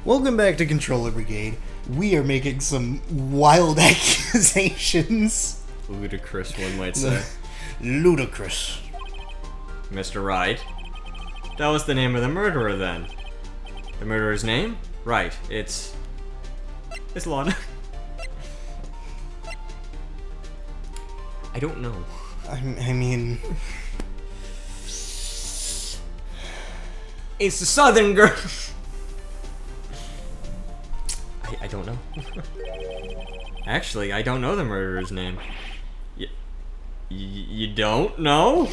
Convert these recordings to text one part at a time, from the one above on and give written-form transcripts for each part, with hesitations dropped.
Welcome back to Controller Brigade. We are making some wild accusations. Ludicrous, one might say. Ludicrous. Mr. Wright. That was the name of the murderer, then. The murderer's name? Right. It's Lana. I don't know. I mean... It's the Southern girl. I don't know. Actually, I don't know the murderer's name. You don't know?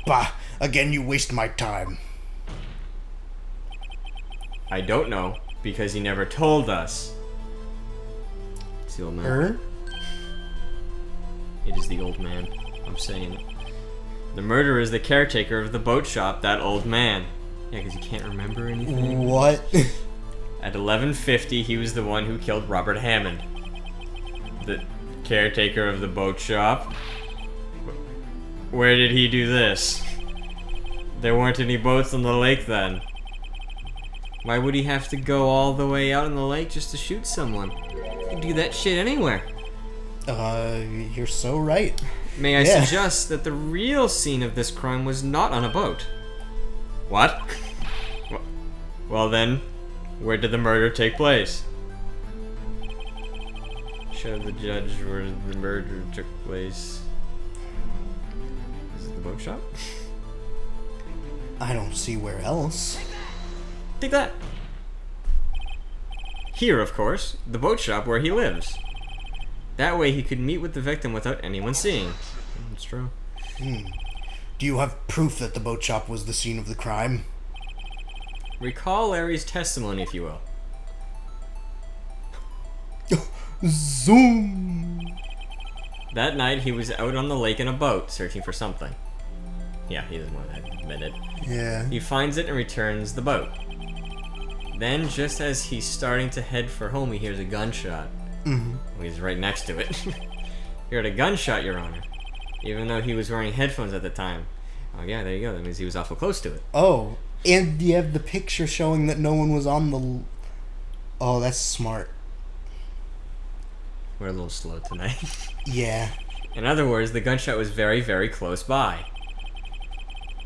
Bah, again you waste my time. I don't know, because he never told us. It's the old man. It is the old man. I'm saying it. The murderer is the caretaker of the boat shop, that old man. Yeah, because you can't remember anything. What? At 11:50, he was the one who killed Robert Hammond. The caretaker of the boat shop. Where did he do this? There weren't any boats on the lake then. Why would he have to go all the way out in the lake just to shoot someone? He'd do that shit anywhere. You're so right. May I suggest that the real scene of this crime was not on a boat? What? Well then, where did the murder take place? Show the judge where the murder took place. Is it the boat shop? I don't see where else. Take that! Here, of course, the boat shop where he lives. That way he could meet with the victim without anyone seeing. That's true. Do you have proof that the boat shop was the scene of the crime? Recall Larry's testimony, if you will. Zoom! That night he was out on the lake in a boat, searching for something. Yeah, he doesn't want to admit it. Yeah. He finds it and returns the boat. Then, just as he's starting to head for home, he hears a gunshot. Mm-hmm. Well, he's right next to it. He heard a gunshot, Your Honor. Even though he was wearing headphones at the time. Oh yeah, there you go. That means he was awful close to it. Oh, and you have the picture showing that no one was on the... Oh, that's smart. We're a little slow tonight. Yeah. In other words, the gunshot was very, very close by.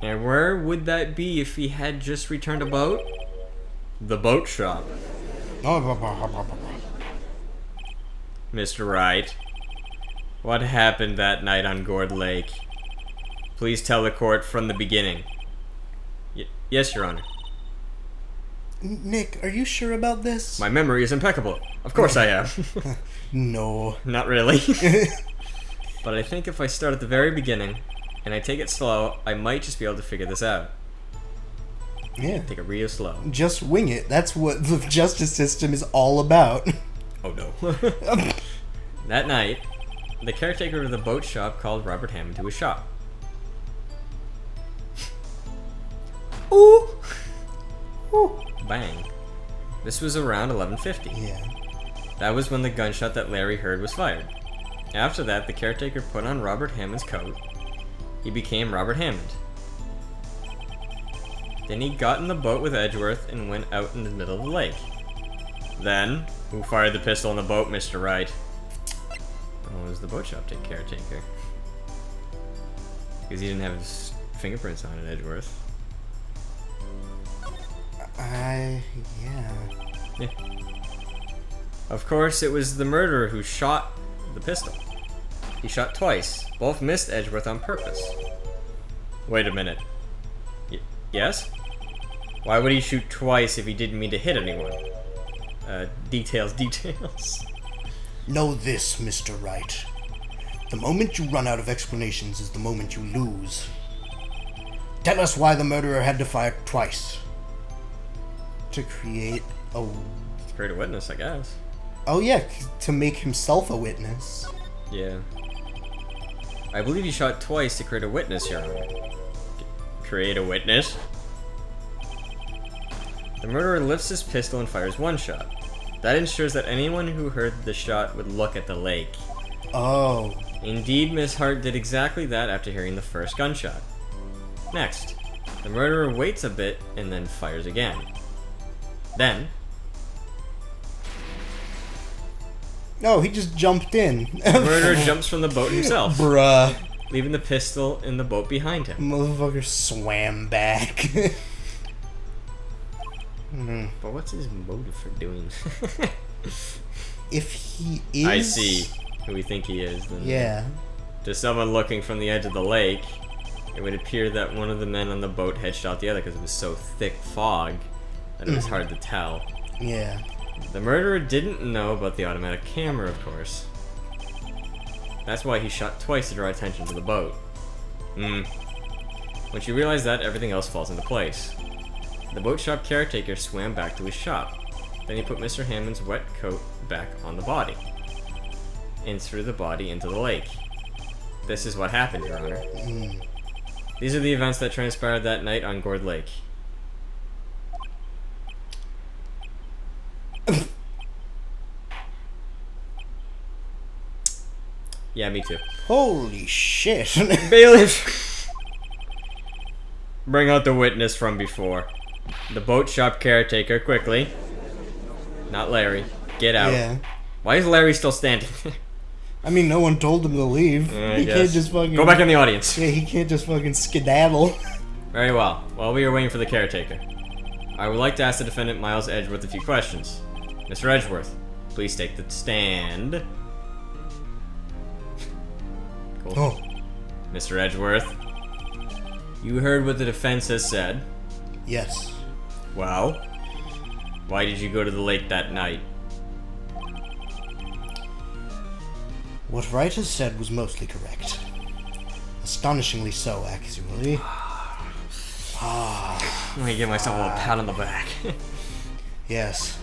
And where would that be if he had just returned a boat? The boat shop. Mr. Wright, what happened that night on Gourd Lake? Please tell the court from the beginning. Yes, Your Honor. Nick, are you sure about this? My memory is impeccable. Of course I am. No. Not really. But I think if I start at the very beginning, and I take it slow, I might just be able to figure this out. Yeah. Take it real slow. Just wing it. That's what the justice system is all about. Oh no. That night, the caretaker of the boat shop called Robert Hammond to his shop. Ooh! Ooh. Bang. This was around 11:50. Yeah. That was when the gunshot that Larry heard was fired. After that, the caretaker put on Robert Hammond's coat. He became Robert Hammond. Then he got in the boat with Edgeworth and went out in the middle of the lake. Then, who fired the pistol in the boat, Mr. Wright? Oh, it was the boat shop caretaker. Because he didn't have his fingerprints on it, Edgeworth. Yeah. Yeah. Of course, it was the murderer who shot the pistol. He shot twice. Both missed Edgeworth on purpose. Wait a minute. Yes? Why would he shoot twice if he didn't mean to hit anyone? Details. Know this, Mr. Wright. The moment you run out of explanations is the moment you lose. Tell us why the murderer had to fire twice. To create a... Create a witness, I guess. Oh yeah, to make himself a witness. Yeah. I believe he shot twice to create a witness, Your Honor. Create a witness? The murderer lifts his pistol and fires one shot. That ensures that anyone who heard the shot would look at the lake. Oh. Indeed, Miss Hart did exactly that after hearing the first gunshot. Next, the murderer waits a bit and then fires again. Then, No, he just jumped in. the murderer jumps from the boat himself, Bruh. leaving the pistol in the boat behind him. Motherfucker swam back. But what's his motive for doing? If he is... I see who we think he is. Then. Yeah. To someone looking from the edge of the lake, it would appear that one of the men on the boat had shot the other because it was so thick fog that it was hard to tell. Yeah. The murderer didn't know about the automatic camera, of course. That's why he shot twice to draw attention to the boat. Once you realize that, everything else falls into place. The boat shop caretaker swam back to his shop. Then he put Mr. Hammond's wet coat back on the body, and threw the body into the lake. This is what happened, Your Honor. These are the events that transpired that night on Gourd Lake. Yeah, me too. Holy shit. Bailiff! Bring out the witness from before. The boat shop caretaker, quickly. Not Larry. Get out. Yeah. Why is Larry still standing? I mean, no one told him to leave. I He guess. can't just fucking... Go back in the audience. Yeah, he can't just fucking skedaddle. Very well. While we are waiting for the caretaker, I would like to ask the defendant Miles Edgeworth a few questions. Mr. Edgeworth, please take the stand. Cool. Oh. Mr. Edgeworth, you heard what the defense has said. Yes. Well, why did you go to the lake that night? What Wright has said was mostly correct. Astonishingly so, actually. Let me give myself a little pat on the back. Yes.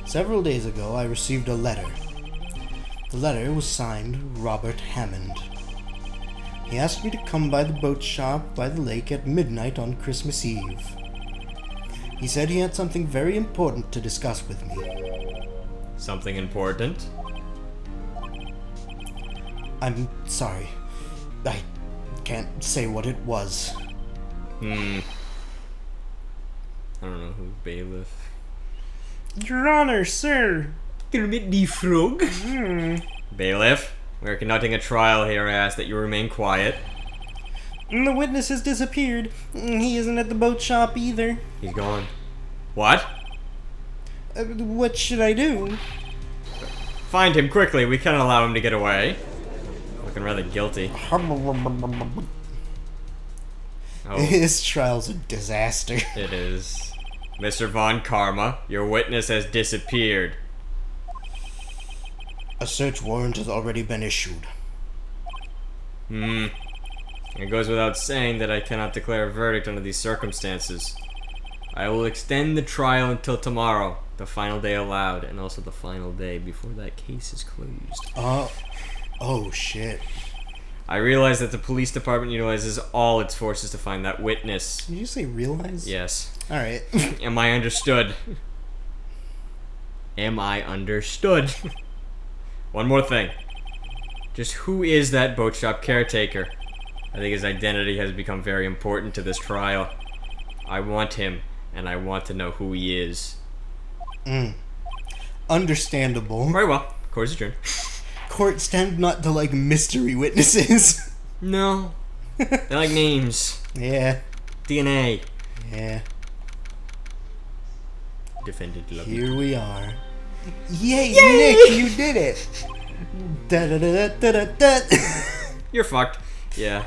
Several days ago, I received a letter. The letter was signed Robert Hammond. He asked me to come by the boat shop by the lake at midnight on Christmas Eve. He said he had something very important to discuss with me. Something important? I'm sorry. I can't say what it was. I don't know who bailiff. Your Honor, sir. Kermit the Frog? Bailiff, we're conducting a trial here. I ask that you remain quiet. The witness has disappeared. He isn't at the boat shop either. He's gone. What? What should I do? Find him quickly. We can't allow him to get away. Looking rather guilty. Oh, This trial's a disaster. it is. Mr. Von Karma, your witness has disappeared. A search warrant has already been issued. It goes without saying that I cannot declare a verdict under these circumstances. I will extend the trial until tomorrow, the final day allowed, and also the final day before that case is closed. Oh shit. I realize that the police department utilizes all its forces to find that witness. Did you say realize? Yes. Alright. Am I understood? Am I understood? One more thing. Just who is that boat shop caretaker? I think his identity has become very important to this trial. I want him, and I want to know who he is. Understandable. Very well. Court's adjourned. Courts tend not to like mystery witnesses. No. They like names. Yeah. DNA. Yeah. Defendant love Here we are. Yay, Nick, you did it! Da da da da da da. You're fucked. Yeah.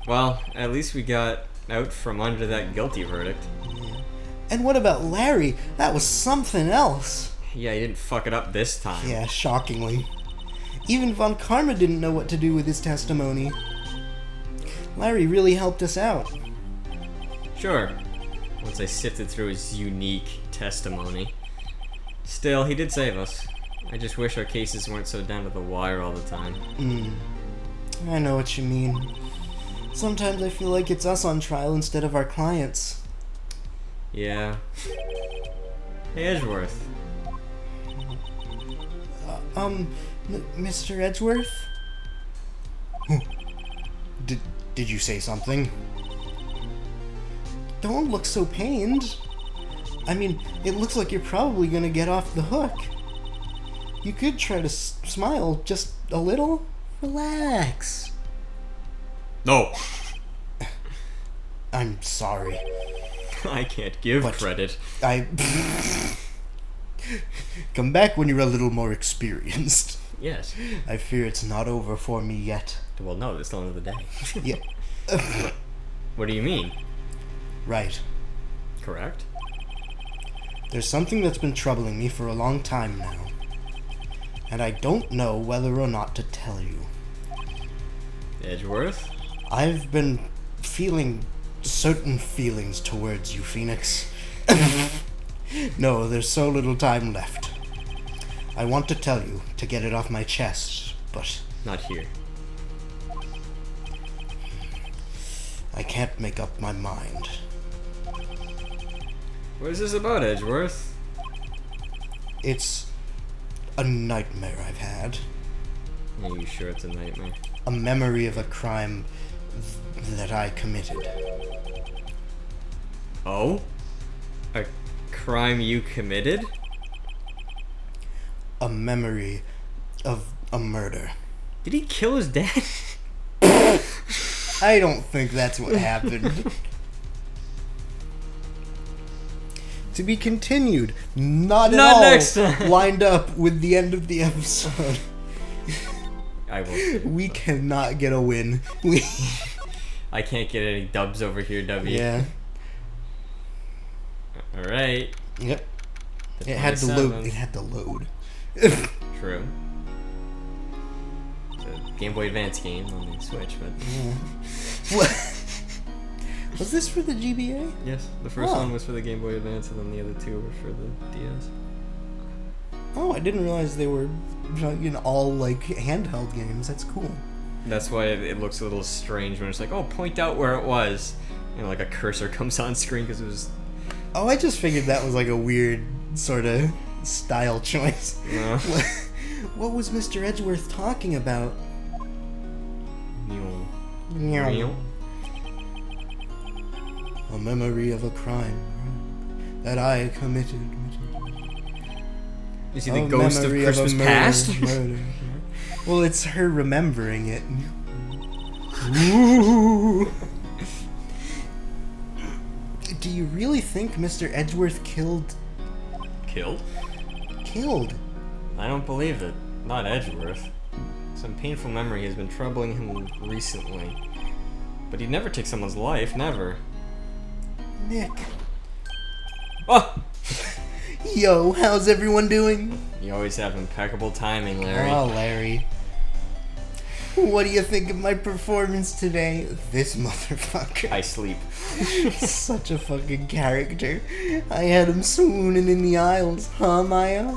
Well, at least we got out from under that guilty verdict. And what about Larry? That was something else. Yeah, you didn't fuck it up this time. Yeah, shockingly. Even Von Karma didn't know what to do with his testimony. Larry really helped us out. Sure. Once I sifted through his unique testimony. Still, he did save us. I just wish our cases weren't so down to the wire all the time. I know what you mean. Sometimes I feel like it's us on trial instead of our clients. Yeah. Hey, Edgeworth. Mr. Edgeworth? Did you say something? Don't look so pained. I mean, it looks like you're probably gonna get off the hook. You could try to smile just a little. Relax. No. I'm sorry. I can't give credit. Come back when you're a little more experienced. Yes. I fear it's not over for me yet. Well, no, it's still another day. Yeah. What do you mean? Right. Correct? There's something that's been troubling me for a long time now. And I don't know whether or not to tell you. Edgeworth? I've been feeling certain feelings towards you, Phoenix. No, there's so little time left. I want to tell you to get it off my chest, but... Not here. I can't make up my mind. What is this about, Edgeworth? It's a nightmare I've had. Are you sure it's a nightmare? A memory of a crime that I committed. Oh? A crime you committed? A memory of a murder. Did he kill his dad? I don't think that's what happened. To be continued. Not at all next time. lined up with the end of the episode. I will. We cannot get a win. I can't get any dubs over here, W. Yeah. Alright. Yep. The It had to load. 27th. It had to load. True. It's a Game Boy Advance game on the Switch, but... What? Was this for the GBA? Yes, the first Oh. one was for the Game Boy Advance, and then the other two were for the DS. Oh, I didn't realize they were, all like handheld games. That's cool. That's why it looks a little strange when it's like, oh, point out where it was. Like a cursor comes on screen because it was... Oh, I just figured that was like a weird sort of style choice. No. What was Mr. Edgeworth talking about? Meow. A memory of a crime that I committed. Is he the A ghost of memory a Christmas murder, past? murder. Well, it's her remembering it. Ooh. Do you really think Mr. Edgeworth killed? Killed? I don't believe it. Not Edgeworth. Some painful memory has been troubling him recently. But he'd never take someone's life, never. Nick. Oh! Yo, how's everyone doing? You always have impeccable timing, Larry. Oh, Larry. What do you think of my performance today? This motherfucker. I sleep. Such a fucking character. I had him swooning in the aisles, huh, Maya?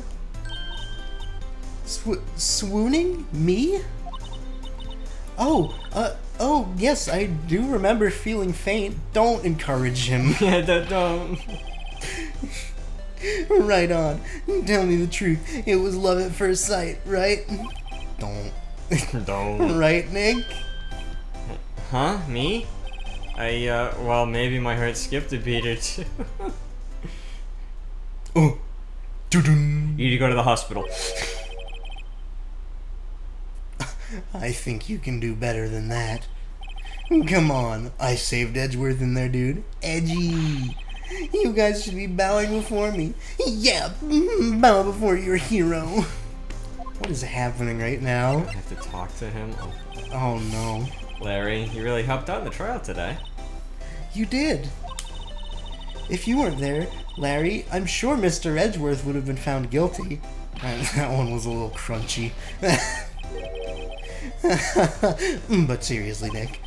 Swooning? Me? Oh, yes, I do remember feeling faint. Don't encourage him. Yeah, don't. Right on. Tell me the truth. It was love at first sight, right? Don't. Right, Nick? Huh? Me? Well, maybe my heart skipped a beat or two. Oh. You need to go to the hospital. I think you can do better than that. Come on, I saved Edgeworth in there, dude. Edgy. You guys should be bowing before me. Yeah, bow before your hero. What is happening right now? I have to talk to him. Oh no. Larry, you really helped out in the trial today. You did. If you weren't there, Larry, I'm sure Mr. Edgeworth would have been found guilty. That one was a little crunchy. But seriously, Nick,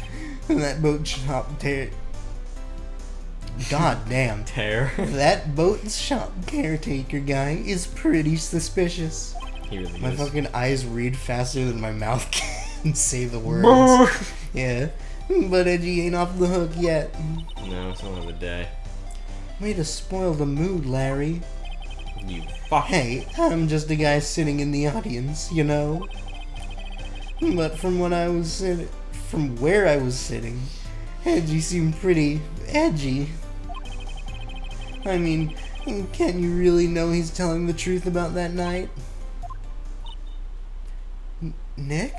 that boat shop God damn. That boat shop caretaker guy is pretty suspicious. He really My is. fucking eyes read faster than my mouth can say the words. Yeah. But Edgy ain't off the hook yet. No, it's only the day. Way to spoil the mood, Larry. You fuck. Hey, I'm just a guy sitting in the audience, you know? But from where I was sitting, Edgy seemed pretty edgy. I mean, Can you really know he's telling the truth about that night? Nick?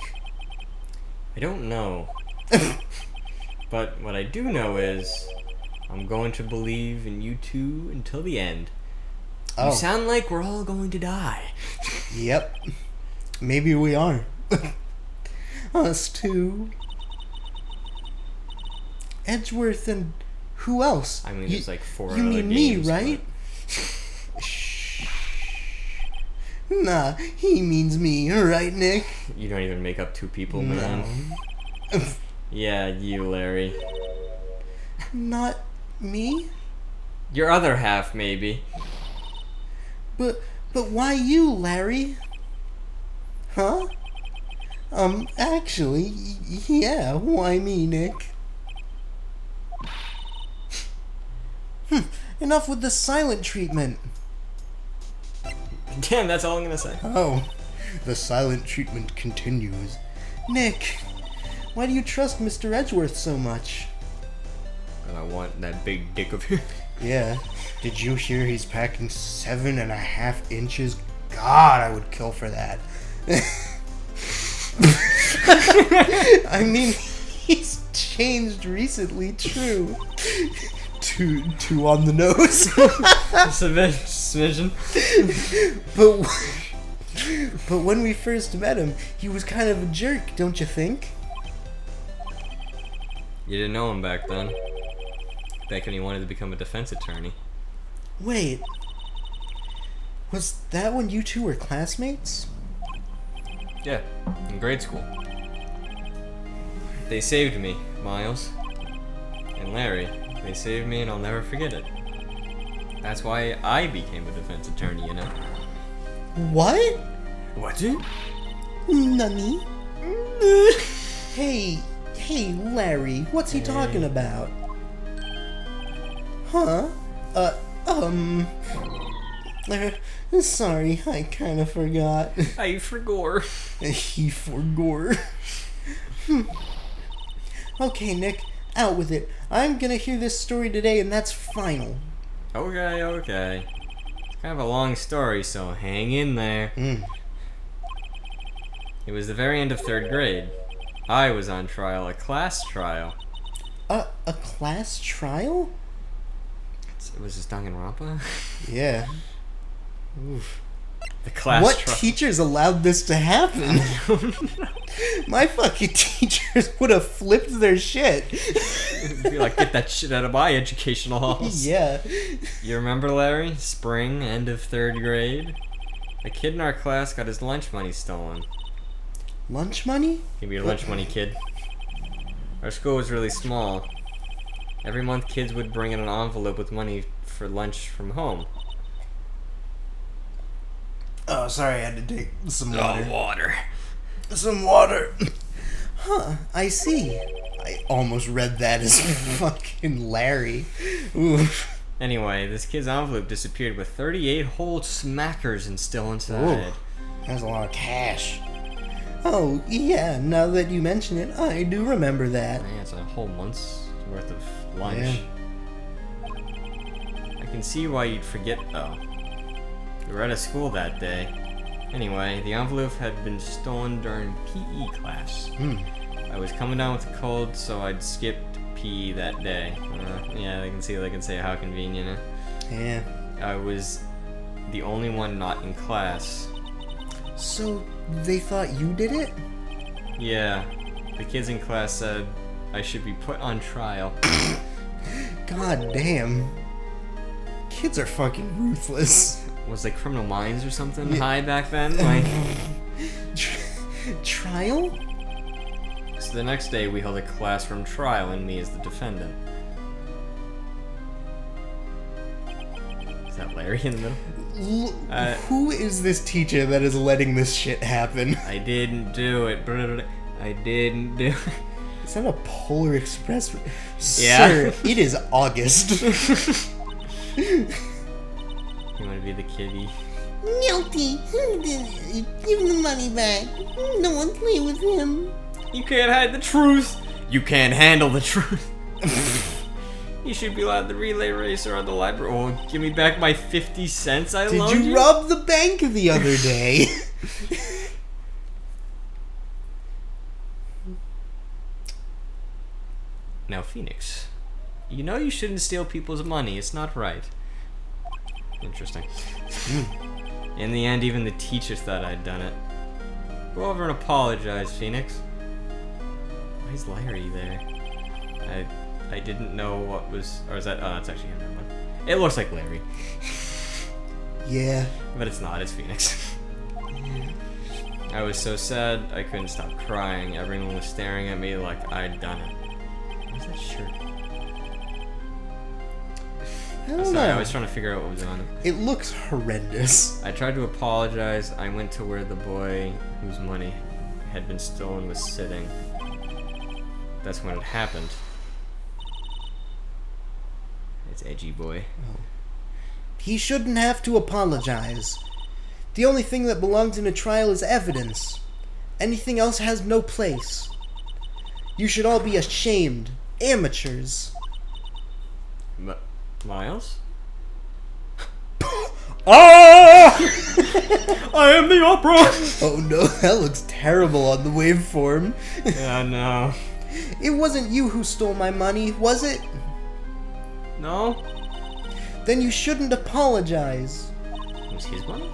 I don't know. But what I do know is I'm going to believe in you two until the end. Oh. You sound like we're all going to die. Yep. Maybe we are. Us too. Edgeworth and who else? I mean, there's like 4 You other mean games, me, right? Shh. Nah, he means me, right, Nick? You don't even make up 2 people, No. man. Yeah, you, Larry. Not me? Your other half, maybe. But why you, Larry? Huh? Actually, yeah, why me, Nick? Enough with the silent treatment. Damn, that's all I'm gonna say. Oh, the silent treatment continues. Nick, why do you trust Mr. Edgeworth so much? And I want that big dick of his. Yeah. Did you hear he's packing 7.5 inches? God, I would kill for that. I mean, he's changed recently, true. Two on the nose. Smidgen. But when we first met him, he was kind of a jerk, don't you think? You didn't know him back then. Back when he wanted to become a defense attorney. Wait. Was that when you two were classmates? Yeah, in grade school. They saved me, Miles. And Larry. They saved me and I'll never forget it. That's why I became a defense attorney, you know? What? What? Nani? Hey, Larry, what's he talking about? Huh? Sorry, I kinda forgot. I forgot. He forgore. Okay, Nick, out with it. I'm gonna hear this story today and that's final. Okay. It's kind of a long story, so hang in there. It was the very end of 3rd grade. I was on trial, a class trial. A class trial? It was this Danganronpa? Yeah. Oof. The class What trial. teachers allowed this to happen? My fucking teachers would have flipped their shit. It'd be like, get that shit out of my educational halls. Yeah. You remember, Larry? Spring, end of 3rd grade? A kid in our class got his lunch money stolen. Lunch money? Give me your lunch money, kid. Our school was really small. Every month, kids would bring in an envelope with money for lunch from home. Oh, sorry, I had to take some water. Water. Some water. Huh, I see. I almost read that as fucking Larry. Oof. Anyway, this kid's envelope disappeared with 38 whole smackers and still inside. Ooh, that's a lot of cash. Oh, yeah, now that you mention it, I do remember that. Yeah, it's a whole month's worth of lunch. Yeah. I can see why you'd forget, though. We were at a school that day. Anyway, the envelope had been stolen during PE class. I was coming down with a cold, so I'd skipped PE that day. Yeah, they can say how convenient, eh? Yeah. I was the only one not in class. So, they thought you did it? Yeah, the kids in class said I should be put on trial. God damn. Kids are fucking ruthless. Was like Criminal Minds or something Yeah. high back then? Like, Trial? so the next day we held a classroom trial and me as the defendant. Is that Larry in the middle? Who is this teacher that is letting this shit happen? I didn't do it. I didn't do it. Is that a Polar Express? Yeah. Sir, it is August. You want to be the kitty? Milty, give him the money back. No one play with him. You can't hide the truth. You can't handle the truth. You should be allowed the relay racer on the library. Oh, give me back my 50 cents I Did loaned you rob the bank the other day? Now, Phoenix, you know you shouldn't steal people's money. It's not right. Interesting. In the end, even the teachers thought I'd done it. Go over and apologize, Phoenix. Why is Larry there? I didn't know what was... Or is that... Oh, that's actually him. Never mind. It looks like Larry. Yeah. But it's not. It's Phoenix. I was so sad, I couldn't stop crying. Everyone was staring at me like I'd done it. Where's that shirt? I don't Sorry, know. I was trying to figure out what was on it. It looks horrendous. I tried to apologize. I went to where the boy whose money had been stolen was sitting. That's when it happened. It's Edgy Boy. He shouldn't have to apologize. The only thing that belongs in a trial is evidence. Anything else has no place. You should all be ashamed. Amateurs. Miles? Ah! I am the opera! Oh no, that looks terrible on the waveform. Yeah, no. It wasn't you who stole my money, was it? No? Then you shouldn't apologize. It was his money?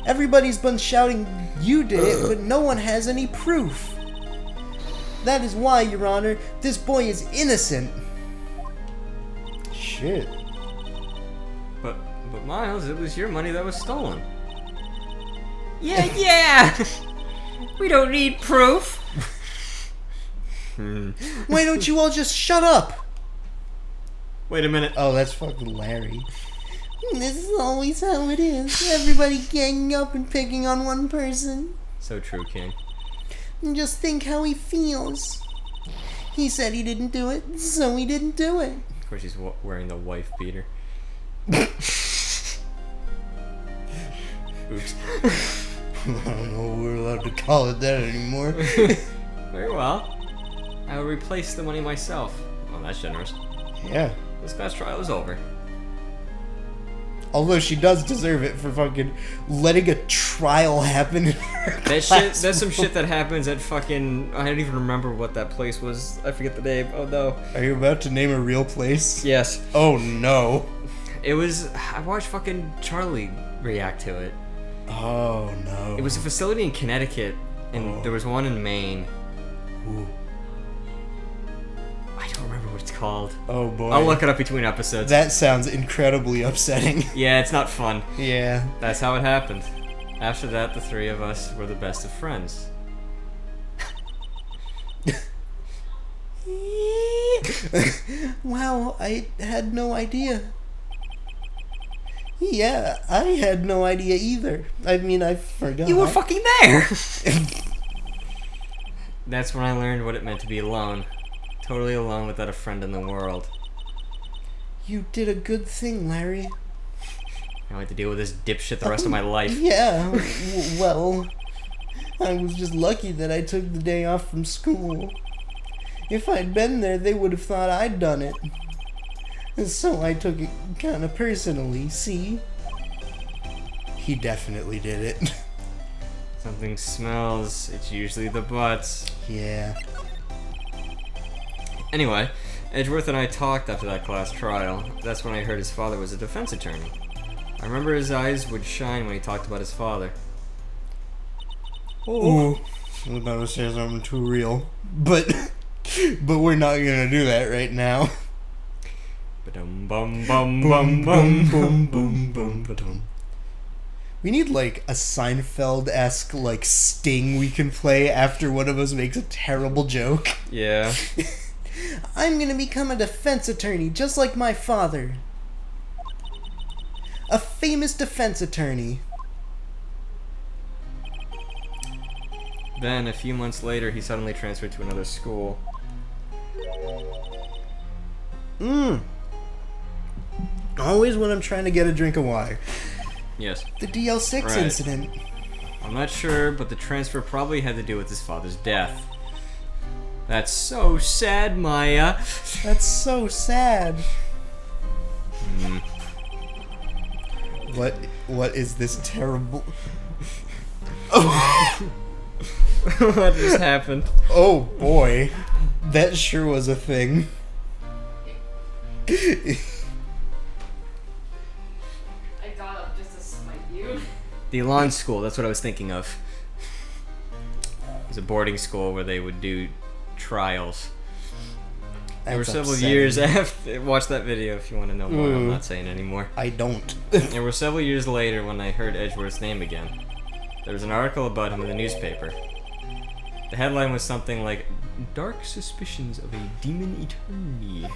Everybody's been shouting you did it, but no one has any proof. That is why, Your Honor, this boy is innocent. Shit. But Miles, it was your money that was stolen. Yeah! We don't need proof. Why don't you all just shut up? Wait a minute. Oh, that's fucking Larry. This is always how it is. Everybody ganging up and picking on one person. So true, King. And just think how he feels. He said he didn't do it, so he didn't do it. Of course, he's wearing the wife beater. Oops. I don't know if we're allowed to call it that anymore. Very well. I will replace the money myself. Well, that's generous. Yeah. This guy's trial is over. Although she does deserve it for fucking letting a trial happen in her That's some shit that happens at fucking... I don't even remember what that place was. I forget the name. Oh, no. Are you about to name a real place? Yes. Oh, no. It was... I watched fucking Charlie react to it. Oh, no. It was a facility in Connecticut, and there was one in Maine. Ooh. I don't remember what it's called. Oh, boy. I'll look it up between episodes. That sounds incredibly upsetting. Yeah, it's not fun. Yeah. That's how it happened. After that, the three of us were the best of friends. Wow, I had no idea. Yeah, I had no idea either. I mean, I forgot. You were fucking there! That's when I learned what it meant to be alone. Totally alone without a friend in the world. You did a good thing, Larry. I had to deal with this dipshit the rest of my life. Yeah, well, I was just lucky that I took the day off from school. If I'd been there, they would have thought I'd done it. And so I took it kind of personally, see? He definitely did it. Something smells. It's usually the butts. Yeah. Anyway, Edgeworth and I talked after that class trial. That's when I heard his father was a defense attorney. I remember his eyes would shine when he talked about his father. Oh, I was about to say something too real. But we're not gonna do that right now. Ba-dum bum bum bum bum bum bum bum ba-dum. We need like a Seinfeld-esque like sting we can play after one of us makes a terrible joke. Yeah. I'm gonna become a defense attorney, just like my father. A famous defense attorney. Then, a few months later, he suddenly transferred to another school. Always when I'm trying to get a drink of water. Yes. The DL6 Right. incident. I'm not sure, but the transfer probably had to do with his father's death. That's so sad, Maya. That's so sad. What is this terrible... What just happened? Oh boy. That sure was a thing. I got up just to spite you. The Elan school, that's what I was thinking of. It was a boarding school where they would do trials. There were That's several upsetting. years after. Watch that video if you want to know more. I'm not saying anymore. I don't. There were several years later when I heard Edgeworth's name again. There was an article about him in the newspaper. The headline was something like, "Dark suspicions of a demon eternity."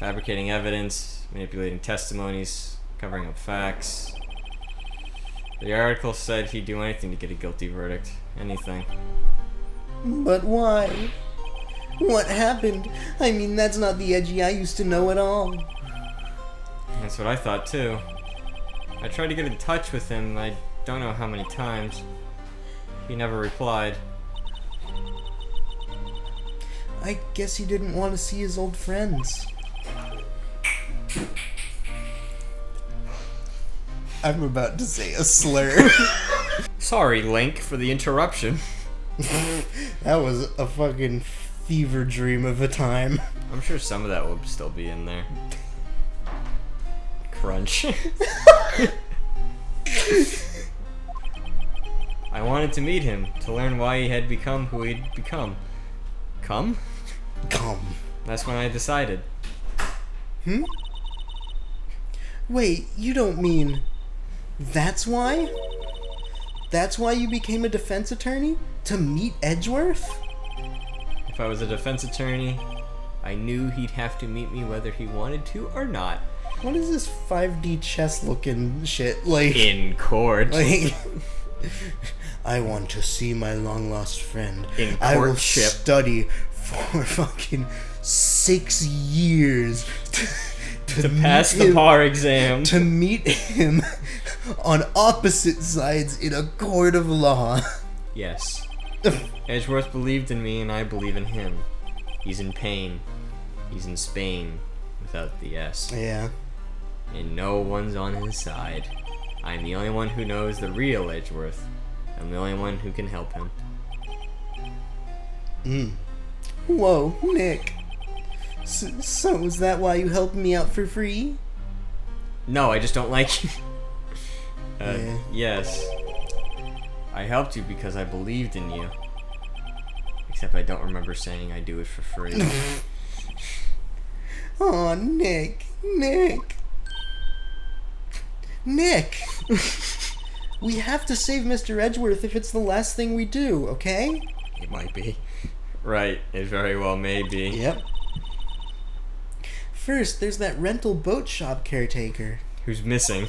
Fabricating evidence, manipulating testimonies, covering up facts. The article said he'd do anything to get a guilty verdict. Anything. But why? What happened? I mean, that's not the Edgy I used to know at all. That's what I thought too. I tried to get in touch with him, I don't know how many times. He never replied. I guess he didn't want to see his old friends. I'm about to say a slur. Sorry, Link, for the interruption. That was a fucking fever dream of a time. I'm sure some of that will still be in there. Crunch. I wanted to meet him, to learn why he had become who he'd become. Come? Come. That's when I decided. Wait, you don't mean... That's why? That's why you became a defense attorney? To meet Edgeworth? If I was a defense attorney, I knew he'd have to meet me whether he wanted to or not. What is this 5D chess looking shit? Like... In court. Like... I want to see my long lost friend. In I will courtship. study for fucking 6 years to Pass meet the him- bar exam. To meet him on opposite sides in a court of law. Yes. Edgeworth believed in me and I believe in him. He's in pain. He's in Spain without the S. Yeah. And no one's on his side. I'm the only one who knows the real Edgeworth. I'm the only one who can help him. Whoa, Nick. So is that why you helped me out for free? No, I just don't like you. Yeah. Yes. I helped you because I believed in you. Except I don't remember saying I do it for free. Aw, Nick. We have to save Mr. Edgeworth if it's the last thing we do, okay? It might be. Right, it very well may be. Yep. First, there's that rental boat shop caretaker. Who's missing?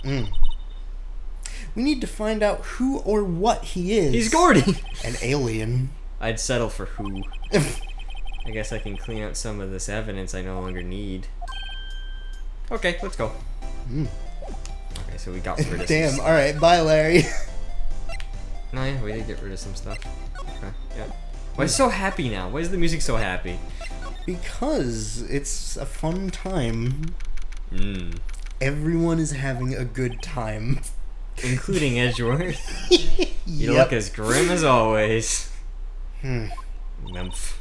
We need to find out who or what he is. He's Gordy! An alien. I'd settle for who. I guess I can clean out some of this evidence I no longer need. Okay, let's go. Okay, so we got rid of Damn, some stuff. alright, bye Larry. No, yeah, we did get rid of some stuff. Okay, yeah. Why is it so happy now? Why is the music so happy? Because it's a fun time. Everyone is having a good time. Including Edgeworth. You Yep. look as grim as always. Nymph.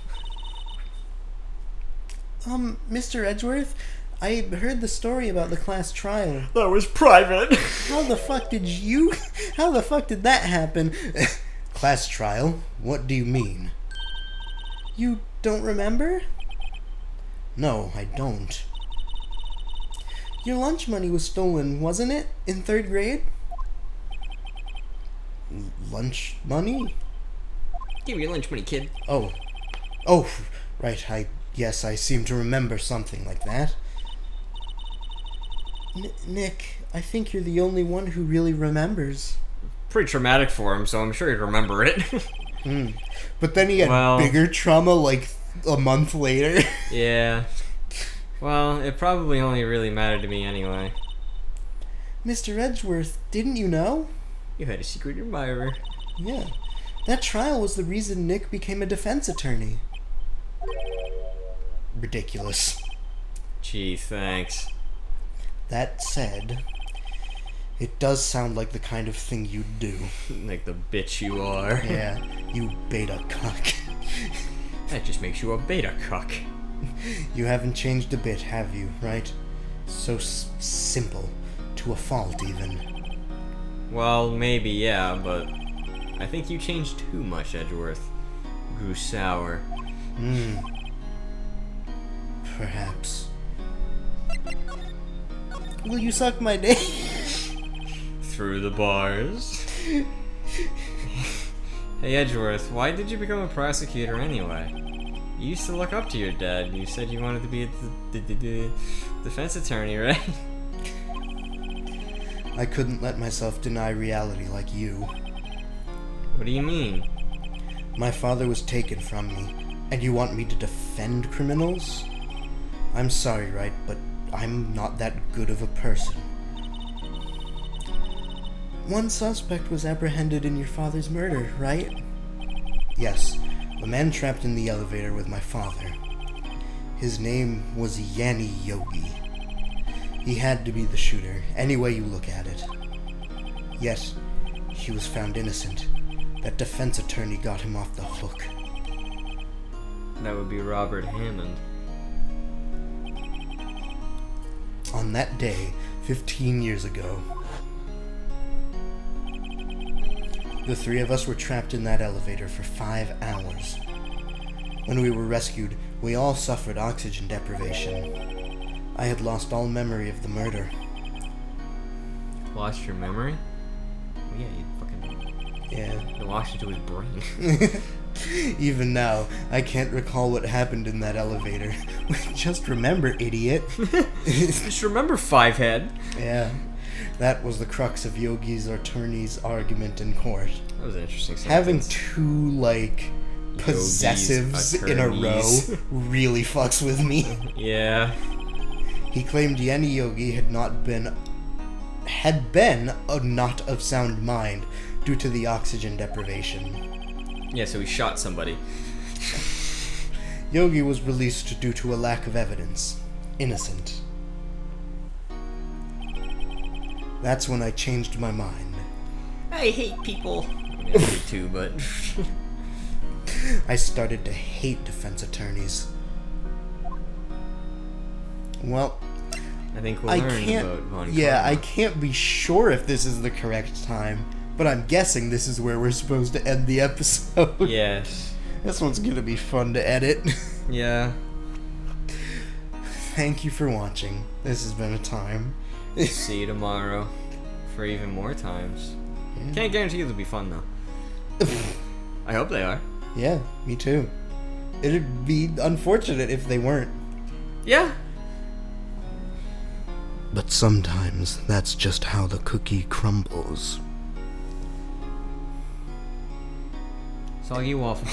Mr. Edgeworth, I heard the story about the class trial. That was private. How the fuck did that happen? Class trial? What do you mean? You don't remember? No, I don't. Your lunch money was stolen, wasn't it? In 3rd grade? Lunch money? Give me your lunch money, kid. Oh, right, yes, I seem to remember something like that. Nick, I think you're the only one who really remembers. Pretty traumatic for him, so I'm sure he'd remember it. But then he had Well- bigger trauma like a month later. Yeah. Well, it probably only really mattered to me anyway. Mr. Edgeworth, didn't you know? You had a secret admirer. Yeah. That trial was the reason Nick became a defense attorney. Ridiculous. Gee, thanks. That said, it does sound like the kind of thing you'd do. Like the bitch you are. Yeah, you beta cuck. That just makes you a beta cuck. You haven't changed a bit, have you, right? So simple. To a fault, even. Well, maybe, yeah, but I think you changed too much, Edgeworth. Grew sour. Perhaps. Will you suck my dick? Through the bars. Hey, Edgeworth, why did you become a prosecutor anyway? You used to look up to your dad. You said you wanted to be a defense attorney, right? I couldn't let myself deny reality like you. What do you mean? My father was taken from me, and you want me to defend criminals? I'm sorry, Wright, but I'm not that good of a person. One suspect was apprehended in your father's murder, right? Yes, the man trapped in the elevator with my father. His name was Yanni Yogi. He had to be the shooter, any way you look at it. Yet, he was found innocent. That defense attorney got him off the hook. That would be Robert Hammond. On that day, 15 years ago, the three of us were trapped in that elevator for 5 hours. When we were rescued, we all suffered oxygen deprivation. I had lost all memory of the murder. Lost your memory? Well, yeah, you fucking... Yeah. You lost into his brain. Even now, I can't recall what happened in that elevator. Just remember, idiot. Just remember, Fivehead. Yeah. That was the crux of Yogi's attorney's argument in court. That was an interesting sentence. Having two, like, possessives in a row really fucks with me. Yeah. He claimed Yanni Yogi had been not of sound mind due to the oxygen deprivation. Yeah, so he shot somebody. Yogi was released due to a lack of evidence. Innocent. That's when I changed my mind. I hate people. I mean, I do too, but... I started to hate defense attorneys. Well, I think we'll learn about Von Yeah, Karma. I can't be sure if this is the correct time, but I'm guessing this is where we're supposed to end the episode. Yes. This one's gonna be fun to edit. Yeah. Thank you for watching. This has been a time. See you tomorrow for even more times. Yeah. Can't guarantee it'll be fun though. I hope they are. Yeah, me too. It'd be unfortunate if they weren't. Yeah. But sometimes that's just how the cookie crumbles. Soggy waffle.